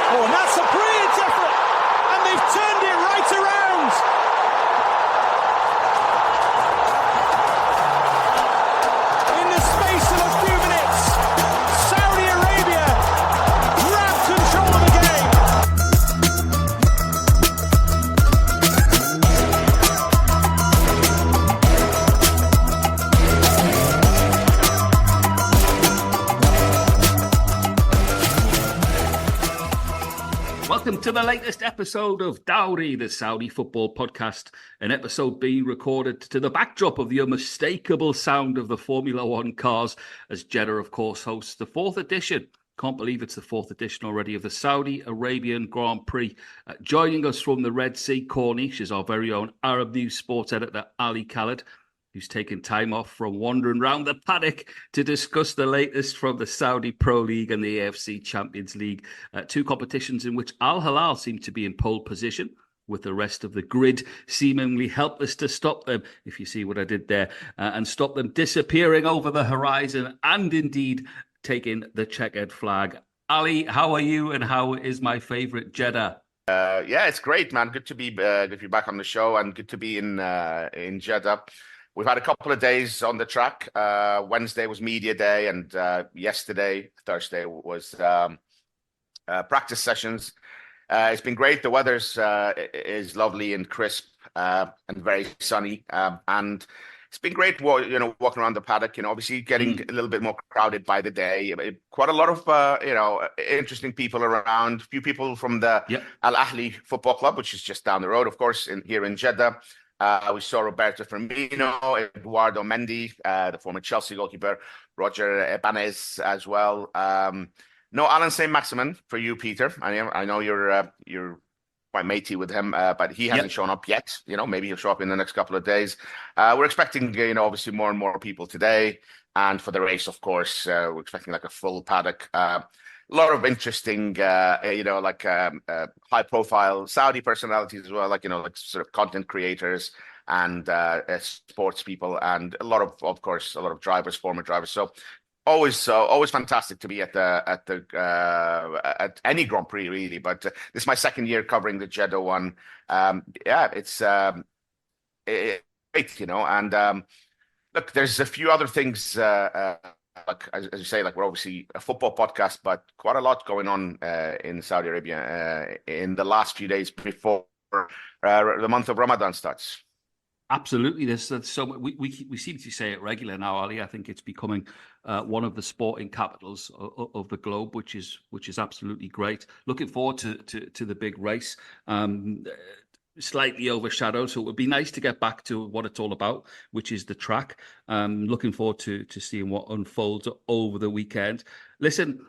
Oh, and that's a brilliant effort, and they've turned it right around. In the space of a few minutes, Saudi Arabia grab control of the game. Welcome to the latest episode of Dawri, the Saudi football podcast, an episode being recorded to the backdrop of the unmistakable sound of the Formula One cars, as Jeddah, of course, hosts the fourth edition. Can't believe it's the fourth edition already of the Saudi Arabian Grand Prix. Joining us from the Red Sea Corniche is our very own Arab News sports editor, Ali Khaled, who's taken time off from wandering around the paddock to discuss the latest from the Saudi Pro League and the AFC Champions League, two competitions in which Al-Hilal seem to be in pole position, with the rest of the grid seemingly helpless to stop them, if you see what I did there, and stop them disappearing over the horizon and indeed taking the checkered flag. Ali, how are you, and how is my favourite Jeddah? Yeah, it's great, man. Good to be back on the show, and good to be in Jeddah. We've had a couple of days on the track. Wednesday was media day, and yesterday, Thursday, was practice sessions. It's been great. The weather's is lovely and crisp and very sunny, and it's been great. Walking around the paddock. Obviously getting a little bit more crowded by the day. Quite a lot of interesting people around. A few people from the Al-Ahli football club, which is just down the road, of course, here in Jeddah. We saw Roberto Firmino, Eduardo Mendy, the former Chelsea goalkeeper, Roger Ibanez as well. No Alan Saint-Maximin for you, Peter. I know you're quite matey with him, but he hasn't shown up yet. Maybe he'll show up in the next couple of days. We're expecting, obviously more and more people today, and for the race, of course, we're expecting like a full paddock. A lot of interesting, high-profile Saudi personalities as well, like sort of content creators and sports people, and a lot of drivers, former drivers. So always fantastic to be at any Grand Prix, really. But this is my second year covering the Jeddah one. It's great, and look, there's a few other things. As you say, we're obviously a football podcast, but quite a lot going on in Saudi Arabia in the last few days before the month of Ramadan starts. Absolutely, there's so we seem to say it regularly now, Ali. I think it's becoming one of the sporting capitals of the globe, which is absolutely great. Looking forward to the big race. Slightly overshadowed, so it would be nice to get back to what it's all about, which is the track. Looking forward to seeing what unfolds over the weekend. Listen,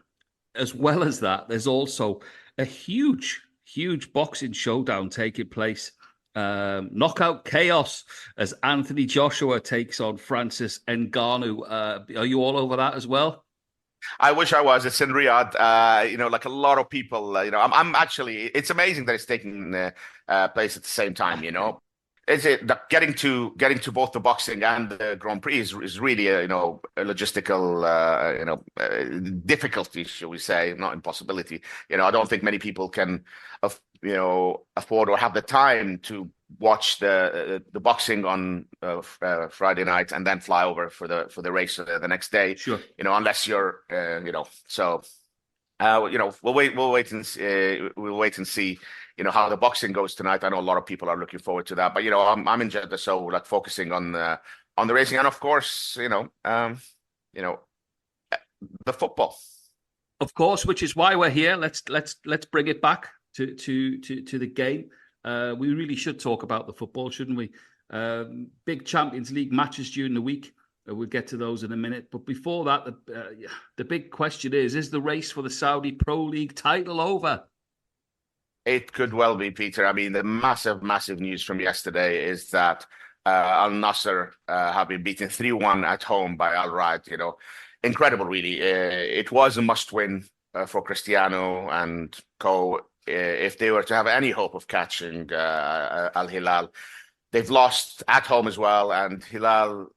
as well as that, there's also a huge boxing showdown taking place. Knockout chaos as Anthony Joshua takes on Francis Ngannou. Are you all over that as well? I wish I was. It's in Riyadh. Like a lot of people. I'm actually. It's amazing that it's taking place at the same time. Is it getting to both the boxing and the Grand Prix is really a logistical difficulty, shall we say, not impossibility. I don't think many people can afford or have the time to watch the boxing on Friday night and then fly over for the race the next day. Sure. Unless you're so we'll wait and see how the boxing goes tonight. I know a lot of people are looking forward to that, but I'm in Jeddah, so focusing on the racing and of course the football, of course, which is why we're here. Let's bring it back to the game. We really should talk about the football, shouldn't we? Big Champions League matches during the week. We'll get to those in a minute. But before that, the big question is the race for the Saudi Pro League title over? It could well be, Peter. I mean, the massive news from yesterday is that Al-Nassr have been beaten 3-1 at home by Al-Raid. Incredible, really. It was a must-win for Cristiano and co. If they were to have any hope of catching Al-Hilal. They've lost at home as well, and Hilal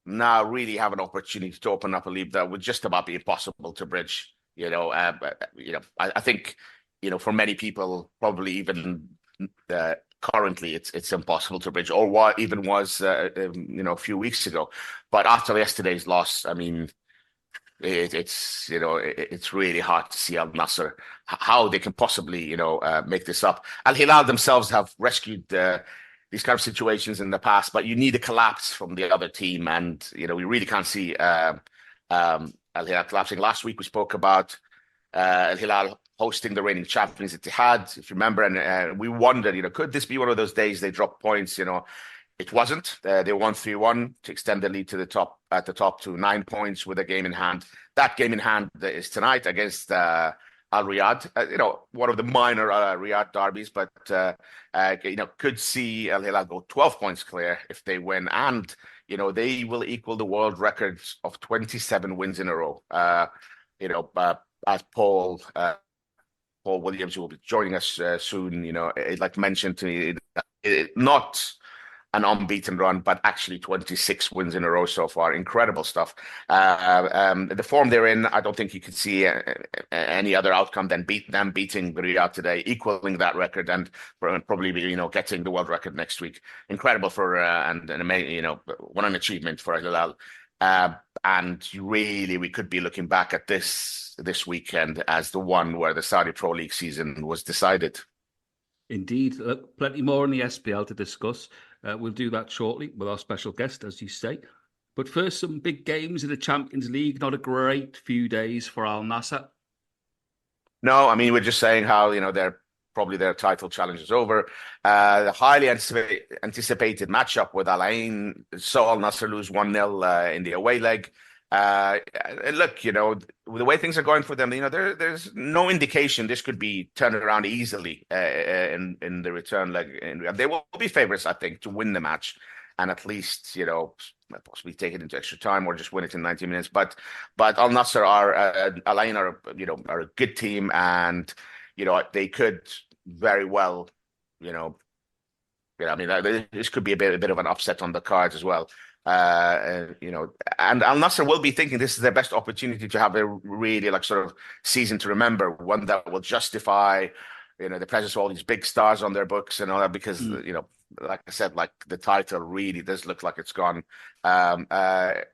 now really have an opportunity to open up a lead that would just about be impossible to bridge. I think for many people, probably even currently, it's impossible to bridge, or what even was a few weeks ago. But after yesterday's loss, I mean, it's really hard to see Al-Nassr how they can possibly make this up. Al-Hilal themselves have rescued these kind of situations in the past, but you need a collapse from the other team, and we really can't see Al-Hilal collapsing. Last week we spoke about Al-Hilal hosting the reigning champions Ittihad, if you remember, and we wondered, could this be one of those days they drop points? It wasn't. They won 3-1 to extend the lead to the top to 9 points with a game in hand. That game in hand is tonight against Al Riyadh. One of the minor Riyadh derbies, but could see Al Hilal go 12 points clear if they win, and they will equal the world records of 27 wins in a row. As Paul Williams, who will be joining us soon, like mentioned to me, not an unbeaten run, but actually 26 wins in a row so far. Incredible stuff. The form they're in, I don't think you could see any other outcome than beating Riyadh today, equaling that record, and probably getting the world record next week. Incredible for and an amazing, what an achievement for Al Hilal. And really, we could be looking back at this weekend as the one where the Saudi Pro League season was decided. Indeed. Plenty more on the SPL to discuss. We'll do that shortly with our special guest, as you say. But first, some big games in the Champions League. Not a great few days for Al-Nassr. No, I mean, we're just saying how, their title challenge is over. The highly anticipated matchup with Al Ain saw Al-Nassr lose 1-0 in the away leg. Look, the way things are going for them, there's no indication this could be turned around easily in the return leg. They will be favorites, I think, to win the match and at least, possibly take it into extra time or just win it in 90 minutes. But Al-Nassr Al Ain are a good team, and they could very well, this could be a bit of an upset on the cards as well. And Al-Nassr will be thinking this is their best opportunity to have a really sort of season to remember, one that will justify, the presence of all these big stars on their books and all that, because, like I said, the title really does look like it's gone. A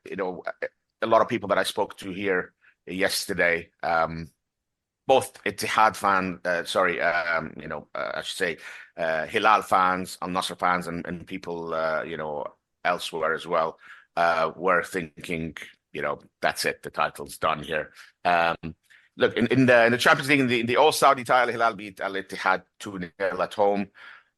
lot of people that I spoke to here yesterday, both Ittihad fans, I should say, Hilal fans, Al-Nassr fans, and people, elsewhere as well, were thinking, that's it, the title's done here. Look, in the Champions League, in the All-Saudi title, Hilal beat Al-Ittihad 2-0 at home,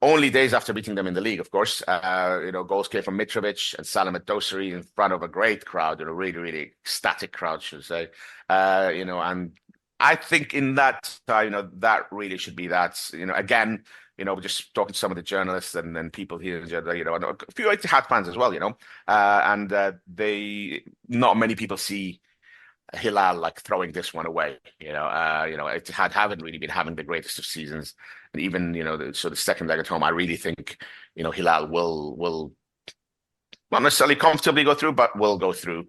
only days after beating them in the league, of course. Goals came from Mitrovic and Salam Dawri in front of a great crowd, a really, really ecstatic crowd, should I say. And I think in that time, that really should be that. Again, just talking to some of the journalists and people here in Jeddah, and a few Ittihad fans as well, and not many people see Hilal throwing this one away. Ittihad haven't really been having the greatest of seasons, and even the second leg at home, I really think Hilal will not necessarily comfortably go through, but will go through.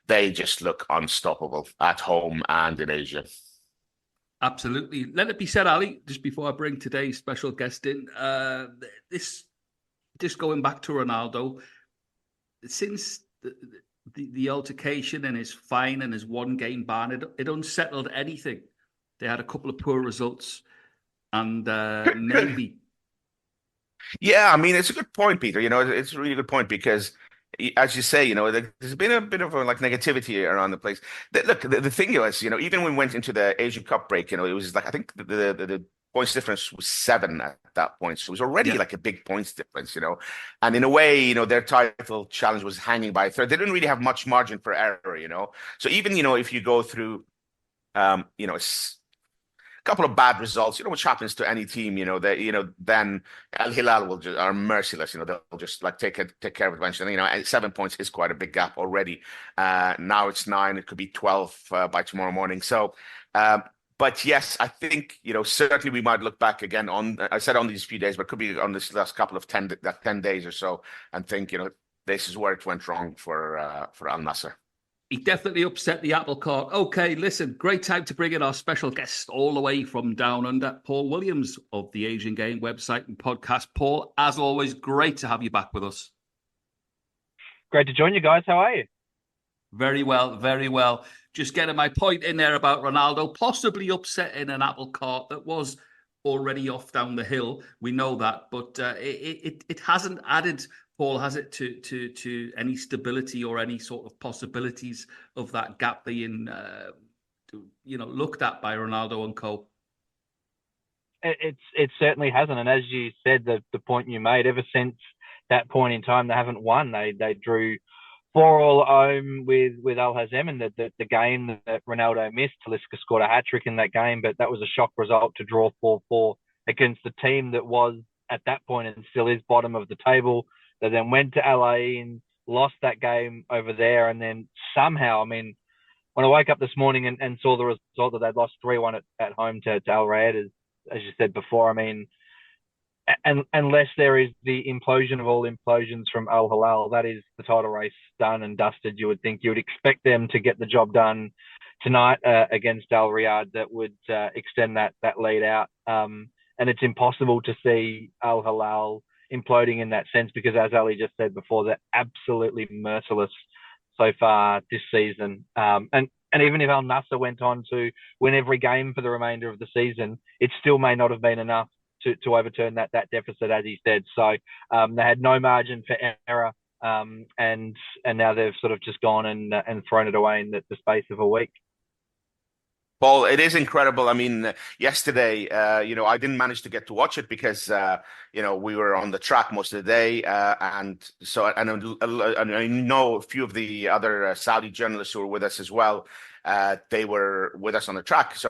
They just look unstoppable at home and in Asia. Absolutely. Let it be said, Ali, just before I bring today's special guest in, this just going back to Ronaldo, since the altercation and his fine and his one-game ban, it unsettled anything. They had a couple of poor results, and maybe... Yeah, I mean, it's a good point, Peter. It's a really good point, because as you say, there's been a bit of negativity around the place. Look, the thing is, even when we went into the Asian Cup break, it was I think the points difference was 7 at that point. So it was already a big points difference, And in a way, their title challenge was hanging by a thread. They didn't really have much margin for error, So even, if you go through, couple of bad results, which happens to any team, then Al-Hilal are merciless, they'll just take care of it eventually. 7 points is quite a big gap already. Now it's 9, it could be 12 by tomorrow morning. So, but yes, I think, certainly we might look back again I said on these few days, but could be on this last couple of 10 days or so, and think, this is where it went wrong for Al-Nassr. He definitely upset the apple cart. Okay, listen, great time to bring in our special guest all the way from down under, Paul Williams of the Asian Game website and podcast. Paul, as always, great to have you back with us. Great to join you guys. How are you? Very well, very well. Just getting my point in there about Ronaldo possibly upsetting an apple cart that was already off down the hill. We know that, but it hasn't added, Paul, has it, to any stability or any sort of possibilities of that gap being, looked at by Ronaldo and co. It certainly hasn't, and as you said, the point you made, ever since that point in time, they haven't won. They drew 4-4 home with Al-Hazem in the game that Ronaldo missed. Talisca scored a hat-trick in that game, but that was a shock result to draw 4-4 against the team that was, at that point, and still is, bottom of the table. They then went to LA and lost that game over there, and then somehow, I mean, when I woke up this morning and saw the result that they'd lost 3-1 at home to Al Riyadh, as you said before, I mean, and unless there is the implosion of all implosions from Al-Hilal, that is the title race done and dusted. You would think, you would expect them to get the job done tonight against Al Riyadh that would extend that lead out. And it's impossible to see Al-Hilal imploding in that sense because, as Ali just said before, they're absolutely merciless so far this season. And even if Al-Nassr went on to win every game for the remainder of the season, it still may not have been enough to overturn that deficit, as he said. So they had no margin for error, and now they've sort of just gone and thrown it away in the space of a week. Paul, it is incredible. I mean, yesterday, I didn't manage to get to watch it because, we were on the track most of the day. And I know a few of the other Saudi journalists who were with us as well. They were with us on the track. So,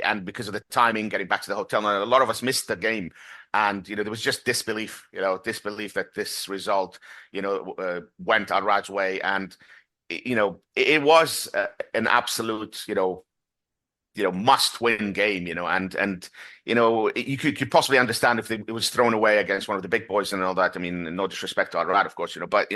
and because of the timing, getting back to the hotel, a lot of us missed the game. And, there was just disbelief that this result, went Al Raj's way. And, it was an absolute, must-win game, and you could possibly understand if it was thrown away against one of the big boys and all that. I mean, no disrespect to Al-Rad, of course, but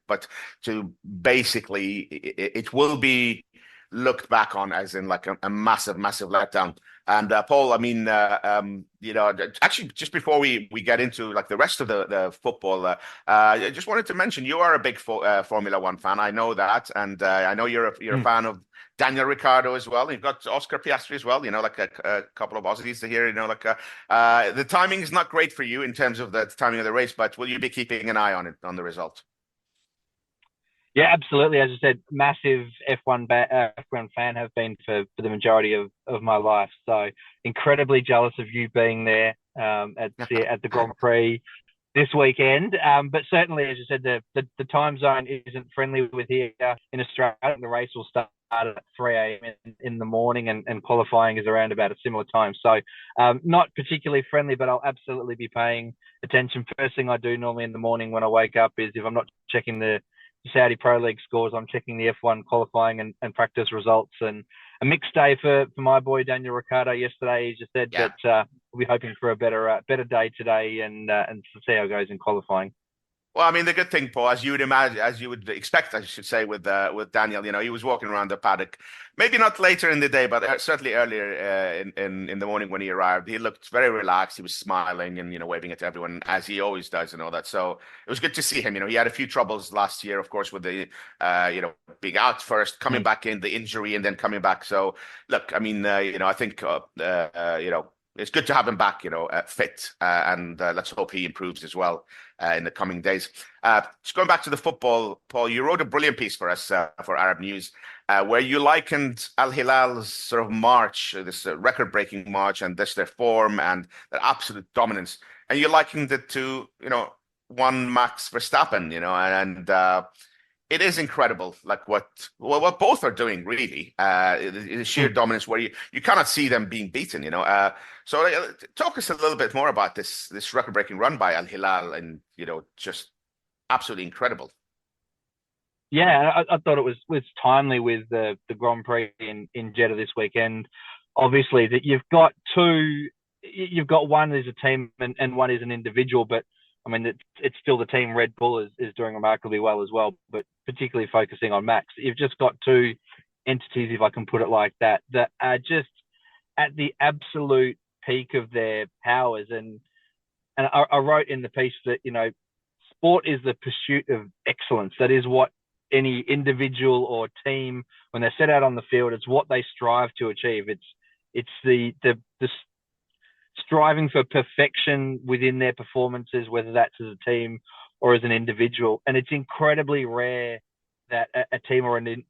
but to basically, it will be looked back on as in like a massive, massive letdown. And Paul, I mean, actually, just before we get into like the rest of the football, I just wanted to mention you are a big Formula One fan. I know that, and I know you're a fan of Daniel Ricciardo as well. You've got Oscar Piastri as well. Like a couple of Aussies here. The timing is not great for you in terms of the timing of the race, but will you be keeping an eye on it, on the result? Yeah, absolutely. As I said, massive F1 fan, have been for the majority of my life. So incredibly jealous of you being there at the Grand Prix this weekend. But certainly, as you said, the time zone isn't friendly with here in Australia. The race will start at 3 a.m. in the morning, and qualifying is around about a similar time. So not particularly friendly, but I'll absolutely be paying attention. First thing I do normally in the morning when I wake up is, if I'm not checking the Saudi Pro League scores, I'm checking the F1 qualifying and practice results. And a mixed day for my boy Daniel Ricciardo yesterday. He just said that we'll be hoping for a better day today and see how it goes in qualifying. Well, I mean, the good thing, Paul, as you would expect, I should say, with Daniel, he was walking around the paddock, maybe not later in the day, but certainly earlier in the morning when he arrived. He looked very relaxed. He was smiling and, waving at everyone, as he always does and all that. So it was good to see him. He had a few troubles last year, of course, with the, being out first, coming back in, the injury, and then coming back. So, look, I mean, I think, it's good to have him back, fit, and let's hope he improves as well in the coming days. Just going back to the football, Paul, you wrote a brilliant piece for us for Arab News, where you likened Al-Hilal's sort of march, this record-breaking march, and their form and their absolute dominance, and you likened it to, one Max Verstappen, and it is incredible, like what both are doing, really. The sheer dominance, where you cannot see them being beaten, So talk us a little bit more about this record-breaking run by Al-Hilal, and just absolutely incredible. Yeah, I thought it was timely with the Grand Prix in Jeddah this weekend. Obviously, that you've got one as a team and one as an individual, but I mean, it's still the team Red Bull is doing remarkably well as well, but particularly focusing on Max. You've just got two entities, if I can put it like that are just at the absolute peak of their powers. And I wrote in the piece that, sport is the pursuit of excellence. That is what any individual or team, when they're set out on the field, it's what they strive to achieve. It's the striving for perfection within their performances, whether that's as a team or as an individual. And it's incredibly rare that a team or an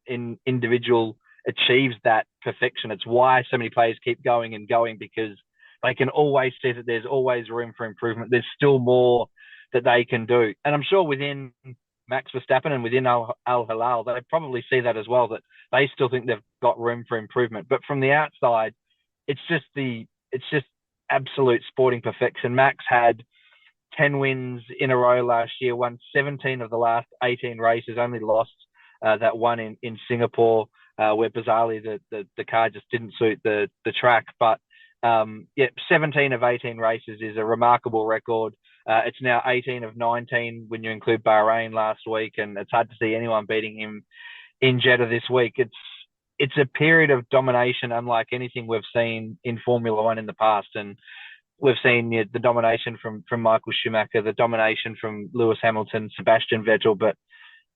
individual achieves that perfection. It's why so many players keep going and going, because they can always see that there's always room for improvement. There's still more that they can do. And I'm sure within Max Verstappen and within Al-Hilal, they probably see that as well, that they still think they've got room for improvement. But from the outside, it's just absolute sporting perfection. Max had 10 wins in a row last year, won 17 of the last 18 races, only lost that one in Singapore, where bizarrely the car just didn't suit the track. But 17 of 18 races is a remarkable record. It's now 18 of 19 when you include Bahrain last week, and it's hard to see anyone beating him in Jeddah this week. It's a period of domination unlike anything we've seen in Formula One in the past. And we've seen the domination from Michael Schumacher, the domination from Lewis Hamilton, Sebastian Vettel, but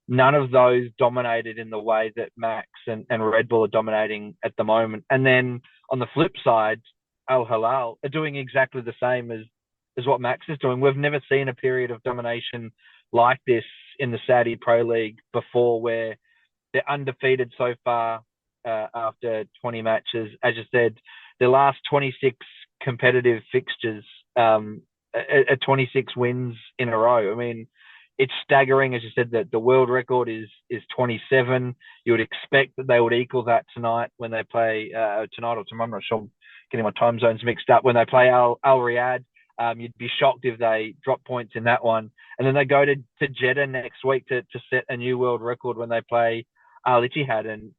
none of those dominated in the way that Max and Red Bull are dominating at the moment. And then on the flip side, Al-Hilal are doing exactly the same as what Max is doing. We've never seen a period of domination like this in the Saudi Pro League before, where they're undefeated so far after 20 matches. As you said, their last 26 competitive fixtures are 26 wins in a row. I mean, it's staggering. As you said, that the world record is 27. You would expect that they would equal that tonight when they play tonight or tomorrow. I'm not sure, I'm getting my time zones mixed up. When they play Al Riyadh, you'd be shocked if they drop points in that one. And then they go to Jeddah next week to set a new world record when they play Al-Ittihad. And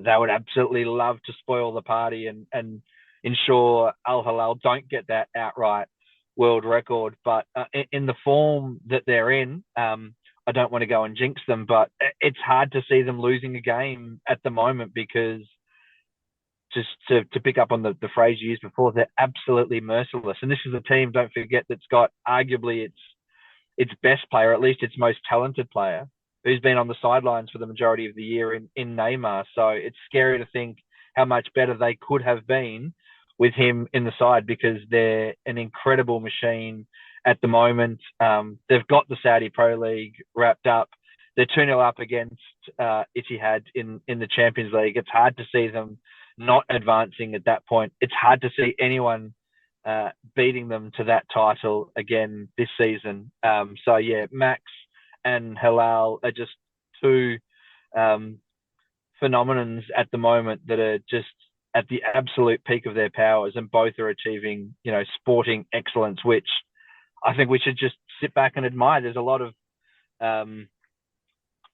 they would absolutely love to spoil the party and ensure Al-Hilal don't get that outright world record. But in the form that they're in, I don't want to go and jinx them, but it's hard to see them losing a game at the moment, because just to pick up on the phrase you used before, they're absolutely merciless. And this is a team, don't forget, that's got arguably its best player, at least its most talented player, who's been on the sidelines for the majority of the year in Neymar. So it's scary to think how much better they could have been with him in the side, because they're an incredible machine at the moment. They've got the Saudi Pro League wrapped up. They're 2-0 up against Ittihad in the Champions League. It's hard to see them not advancing at that point. It's hard to see anyone beating them to that title again this season. So yeah, Max and Hilal are just two phenomenons at the moment that are just at the absolute peak of their powers, and both are achieving, sporting excellence, which I think we should just sit back and admire. There's a lot of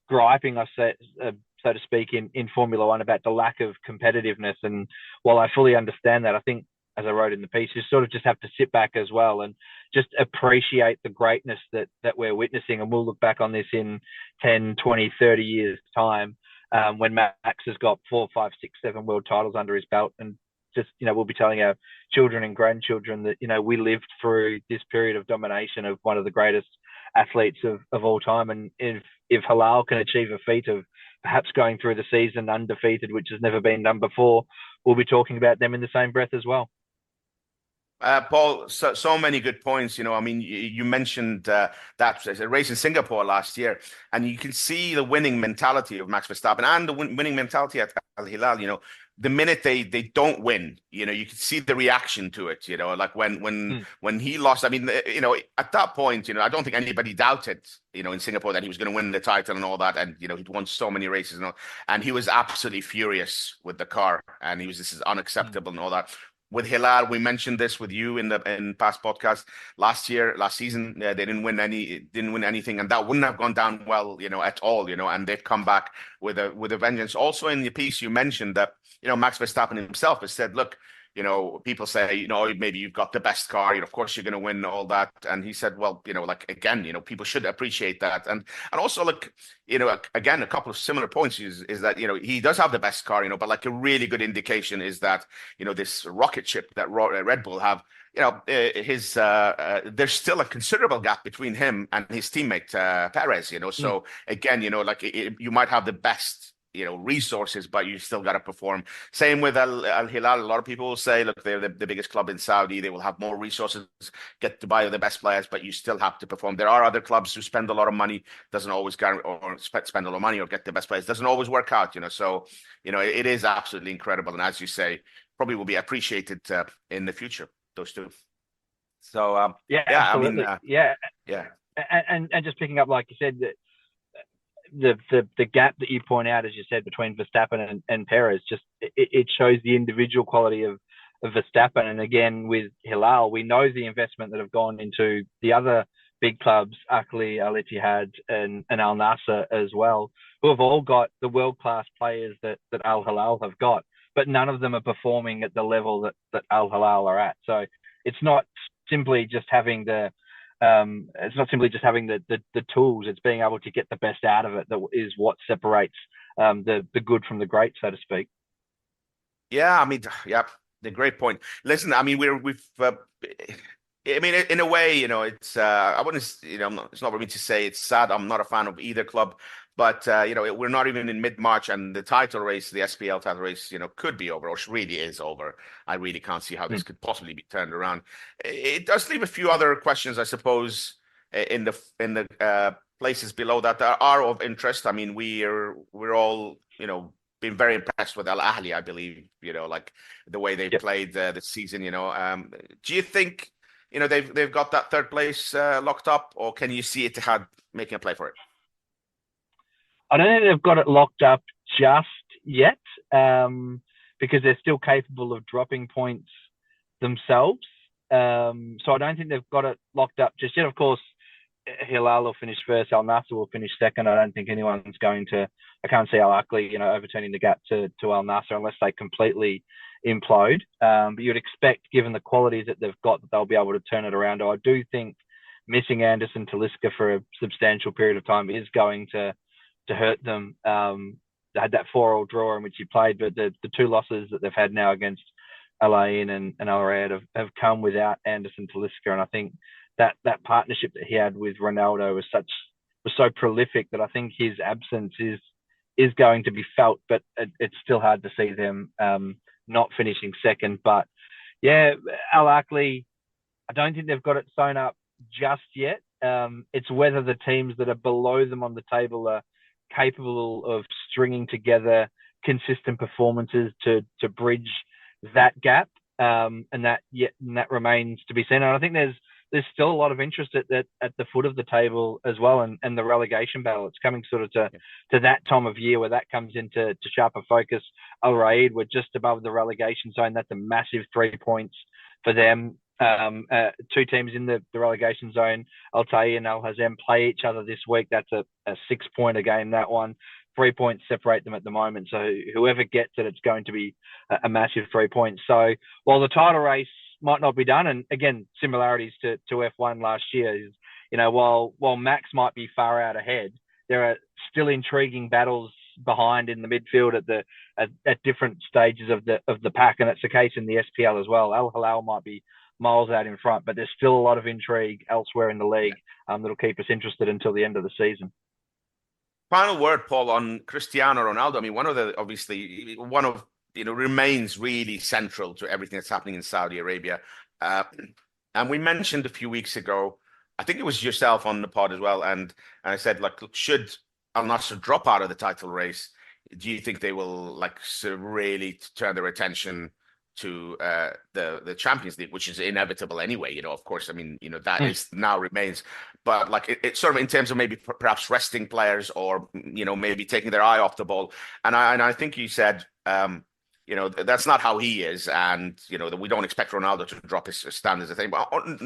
griping, so to speak, in Formula One about the lack of competitiveness. And while I fully understand that, I think, as I wrote in the piece, you sort of just have to sit back as well and just appreciate the greatness that we're witnessing. And we'll look back on this in 10, 20, 30 years' time, when Max has got 4, 5, 6, 7 world titles under his belt. And just, we'll be telling our children and grandchildren that, we lived through this period of domination of one of the greatest athletes of all time. And if Hilal can achieve a feat of perhaps going through the season undefeated, which has never been done before, we'll be talking about them in the same breath as well. Paul, so many good points. You mentioned that race in Singapore last year, and you can see the winning mentality of Max Verstappen and the winning mentality at Al-Hilal. The minute they don't win, you can see the reaction to it. Like when he lost. I mean, at that point, I don't think anybody doubted, in Singapore, that he was going to win the title and all that. And he'd won so many races and he was absolutely furious with the car, and this is unacceptable and all that. With Hilal, we mentioned this with you in past podcasts. Last season, they didn't win anything, and that wouldn't have gone down well, at all, and they've come back with a vengeance. Also in the piece, you mentioned that, Max Verstappen himself has said, look, people say, maybe you've got the best car, of course you're going to win all that. And he said, well, like, again, people should appreciate that. And also, like, again, a couple of similar points is that, he does have the best car, but like a really good indication is that, this rocket ship that Red Bull have, there's still a considerable gap between him and his teammate, Perez, so again, like you might have the best, resources, but you still got to perform. Same with Al-Hilal. A lot of people will say, look, they're the biggest club in Saudi. They will have more resources, get to buy the best players, but you still have to perform. There are other clubs who spend a lot of money, doesn't always guarantee, or spend a lot of money or get the best players. Doesn't always work out, so, it is absolutely incredible. And as you say, probably will be appreciated in the future, those two. So, absolutely. I mean, And just picking up, like you said, that the gap that you point out, as you said, between Verstappen and Perez, just it shows the individual quality of Verstappen. And again, with Hilal, we know the investment that have gone into the other big clubs, Akli, Al-Ittihad, and Al-Nassr as well, who have all got the world-class players that Al-Hilal have got, but none of them are performing at the level that Al-Hilal are at. So it's not simply just having the tools. It's being able to get the best out of it that is what separates the good from the great, so to speak. Yeah, I mean, the great point. Listen, I mean, in a way, it's I wouldn't, it's not for me to say it's sad. I'm not a fan of either club, but we're not even in mid-March, and the title race, the SPL title race, could be over, or really is over. I really can't see how this could possibly be turned around. It does leave a few other questions, I suppose, in the places below that are of interest. I mean, we're all, been very impressed with Al-Ahli, I believe, like the way they played the season. Do you think, they've got that third place locked up, or can you see Ittihad making a play for it? I don't think they've got it locked up just yet, because they're still capable of dropping points themselves. So I don't think they've got it locked up just yet. Of course, Hilal will finish first, Al-Nassr will finish second. I don't think anyone's going to, I can't see Al-Akli, overturning the gap to Al-Nassr unless they completely implode. But you'd expect, given the qualities that they've got, that they'll be able to turn it around. I do think missing Anderson Talisca for a substantial period of time is going to hurt them. They had that 4-4 draw in which he played, but the two losses that they've had now against Al Ain and Al Riyadh have come without Anderson Talisca, and I think that partnership that he had with Ronaldo was so prolific that I think his absence is going to be felt. But it's still hard to see them not finishing second. But yeah, Al Akli, I don't think they've got it sewn up just yet. It's whether the teams that are below them on the table are capable of stringing together consistent performances to bridge that gap, and that remains to be seen. And I think there's still a lot of interest at the foot of the table as well, and the relegation battle. It's coming sort of to that time of year where that comes into sharper focus. Al Riyadh were just above the relegation zone. That's a massive 3 points for them. Two teams in the relegation zone, Al Ta'i and Al Hazem, play each other this week. That's a 6-pointer game, that one. 3 points separate them at the moment. So whoever gets it, it's going to be a massive 3 points. So while the title race might not be done, and again, similarities to F1 last year is, while Max might be far out ahead, there are still intriguing battles behind in the midfield at different stages of the pack, and it's the case in the SPL as well. Al-Hilal might be miles out in front, but there's still a lot of intrigue elsewhere in the league that'll keep us interested until the end of the season. Final word, Paul, on Cristiano Ronaldo. I mean, one of remains really central to everything that's happening in Saudi Arabia. And we mentioned a few weeks ago, I think it was yourself on the pod as well, and I said, like, should Al-Nassr drop out of the title race, do you think they will really turn their attention to the Champions League, which is inevitable anyway, of course. I mean, that is now remains, but like it's sort of in terms of maybe perhaps resting players or, maybe taking their eye off the ball. And I think you said, that's not how he is. And, that we don't expect Ronaldo to drop his standards, I think,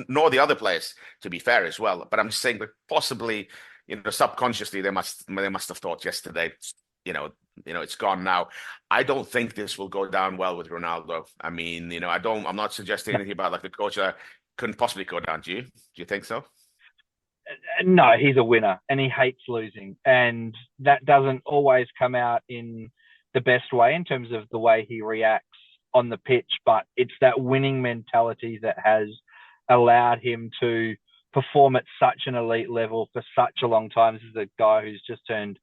nor the other players, to be fair as well. But I'm just saying that possibly, subconsciously they must have thought yesterday, it's gone now. I don't think this will go down well with Ronaldo. I mean, I'm not suggesting anything about like the coach that couldn't possibly go down. Do you? Do you think so? No, he's a winner and he hates losing. And that doesn't always come out in the best way in terms of the way he reacts on the pitch, but it's that winning mentality that has allowed him to perform at such an elite level for such a long time. This is a guy who's just turned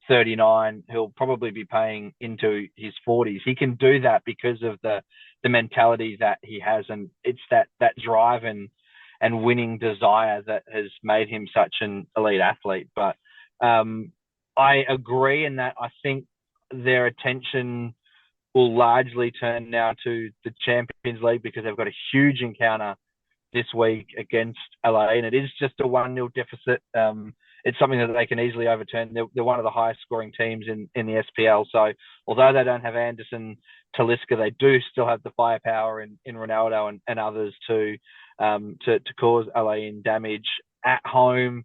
39. He'll probably be paying into his 40s. He can do that because of the mentality that he has, and it's that drive and winning desire that has made him such an elite athlete. But I agree in that I think their attention will largely turn now to the Champions League because they've got a huge encounter this week against LA, and it is just a 1-0 deficit. It's something that they can easily overturn. They're one of the highest scoring teams in the SPL. So although they don't have Anderson, Talisca, they do still have the firepower in Ronaldo and others to cause LA damage at home.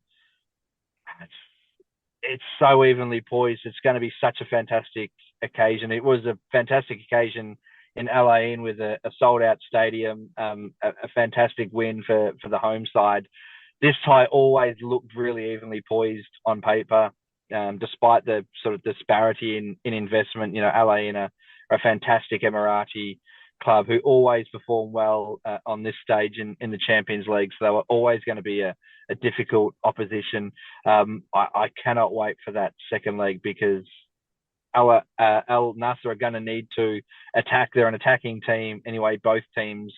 It's so evenly poised. It's going to be such a fantastic occasion. It was a fantastic occasion in LA with a sold-out stadium, a fantastic win for the home side. This tie always looked really evenly poised on paper, despite the sort of disparity in investment. LA in a fantastic Emirati club who always perform well on this stage in the Champions League. So they were always going to be a difficult opposition. I cannot wait for that second leg because Al-Nassr are going to need to attack. They're an attacking team anyway, both teams.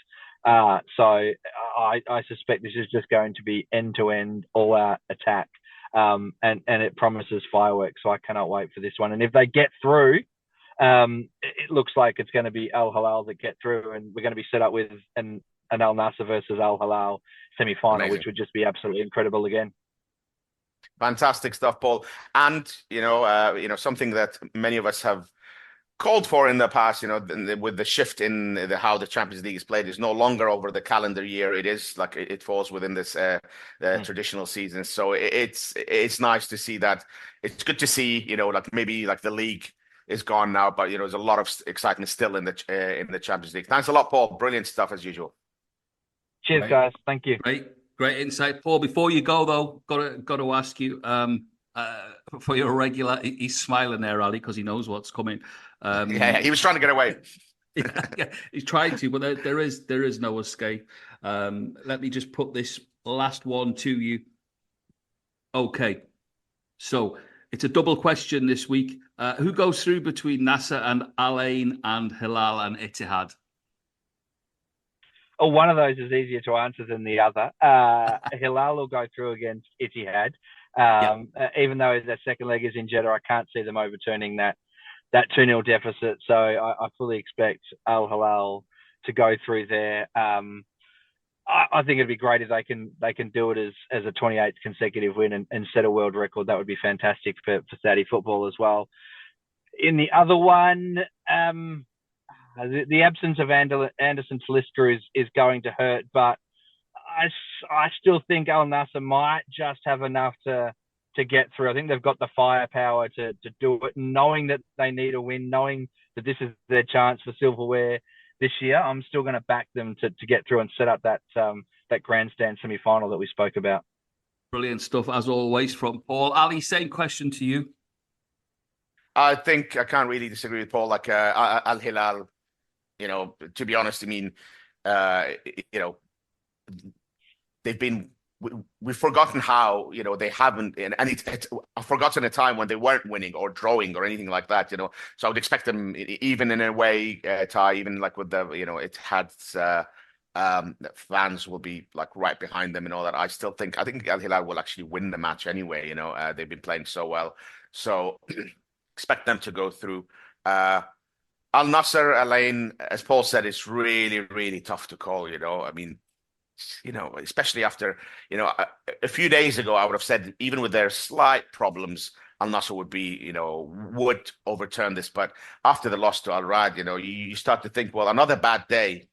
So I suspect this is just going to be end-to-end, all-out attack. And it promises fireworks. So I cannot wait for this one. And if they get through, it looks like it's going to be Al-Hilal that get through, and we're going to be set up with an Al-Nassr versus Al-Hilal semi-final. Amazing. Which would just be absolutely incredible again. Fantastic stuff, Paul. And something that many of us have called for in the past, with the shift in how the Champions League is played, is no longer over the calendar year. It is like it falls within this traditional season. So it's nice to see that. It's good to see, maybe the league is gone now, but there's a lot of excitement still in the Champions League. Thanks a lot, Paul. Brilliant stuff as usual. Cheers, guys. Thank you. Great insight, Paul. Before you go though, got to ask you for your regular. He's smiling there, Ali, because he knows what's coming. Yeah, he was trying to get away. yeah, he's trying to, but there is no escape. Let me just put this last one to you. Okay, so it's a double question this week. Who goes through between Nassr and Al Ain and Hilal and Ittihad? Oh, one of those is easier to answer than the other. Hilal will go through against Ittihad. Even though their second leg is in Jeddah, I can't see them overturning that 2-0 deficit. So I fully expect Al-Hilal to go through there. I think it'd be great if they can do it as a 28th consecutive win and set a world record. That would be fantastic for Saudi football as well. In the other one, the absence of Anderson Talisca is going to hurt, but I still think Al-Nassr might just have enough to get through. I think they've got the firepower to do it, knowing that they need a win, knowing that this is their chance for silverware this year. I'm still going to back them to get through and set up that grandstand semi-final that we spoke about. Brilliant stuff, as always, from Paul. Ali, same question to you. I think I can't really disagree with Paul. Al-Hilal, to be honest, I mean, they've been. We've forgotten how they haven't, and I've forgotten a time when they weren't winning or drawing or anything like that. So I would expect them, even in a way, tie, even with the it had fans will be right behind them and all that. I think Al Hilal will actually win the match anyway. They've been playing so well, so expect them to go through. Al-Nassr, Alain, as Paul said, it's really, really tough to call. I mean, especially after, a few days ago, I would have said, even with their slight problems, Al-Nassr would overturn this. But after the loss to Al-Rad, you start to think, well, another bad day,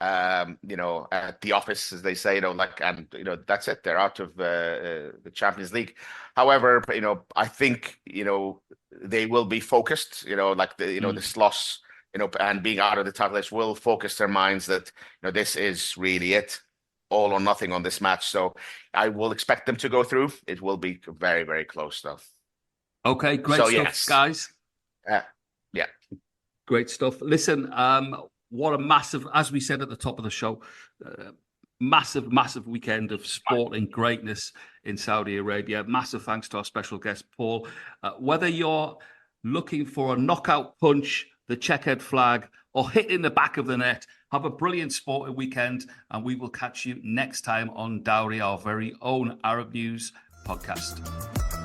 at the office, as they say, that's it. They're out of the Champions League. However, I think, they will be focused, like this loss, and being out of the title race will focus their minds that, this is really it, all or nothing on this match. So I will expect them to go through. It will be very, very close though. Okay, great stuff, yes. guys. Yeah. Great stuff. Listen, what a massive, as we said at the top of the show, massive weekend of sporting greatness in Saudi Arabia. Massive thanks to our special guest, Paul. Whether you're looking for a knockout punch, the checkered flag, or hit in the back of the net, have a brilliant sporting weekend, and we will catch you next time on Dawri, our very own Arab News podcast.